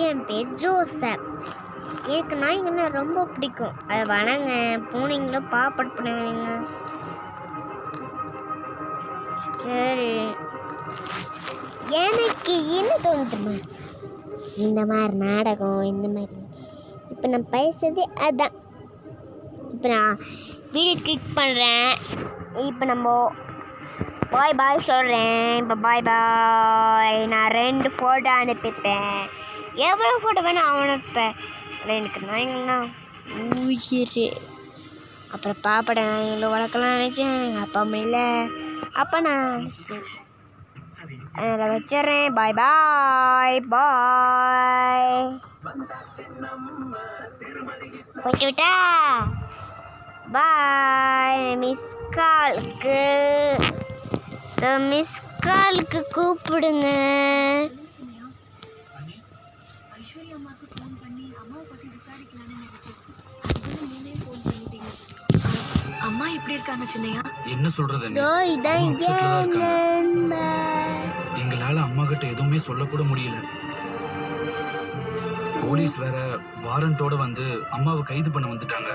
என் பேர் ஜோசப். எனக்கு நாய்ங்கன்னா ரொம்ப பிடிக்கும். அது வணங்க பூனைங்களும் பாப்பாடு பண்ணுவீங்க. சரி, எனக்கு என்ன தோணுதுமா, இந்த மாதிரி நாடகம் இந்த மாதிரி இப்போ நான் பேசுறது அதான். இப்போ நான் வீடியோ கிளிக் பண்ணுறேன். இப்போ நம்ம பாய் பாய் சொல்கிறேன். இப்போ பாய் பாய். நான் 2 ஃபோட்டோ அனுப்பிப்பேன். எவ்வளோ ஃபோட்டோ வேணும் அனுப்பேன். எனக்கு நாய்ங்கள்னா ஊசிரு. அப்புறம் பாப்பட நாய்ங்களும் வளர்க்கலாம் நினச்சேன். எங்கள் அப்பா முடியல. அப்போ நான் அதில் வச்சிட்றேன். பாய் பாய் பாய். போய்ட்டு விட்டா பாய். மிஸ் காலுக்கு கூப்பிடுங்க. அம்மா எப்படி இருக்காங்க சின்னையா? என்ன சொல்றது? எங்களால அம்மா கிட்ட எதுவுமே சொல்ல கூட முடியல. போலீஸ் வேற வாரண்டோட வந்து அம்மாவை கைது பண்ண வந்துட்டாங்க.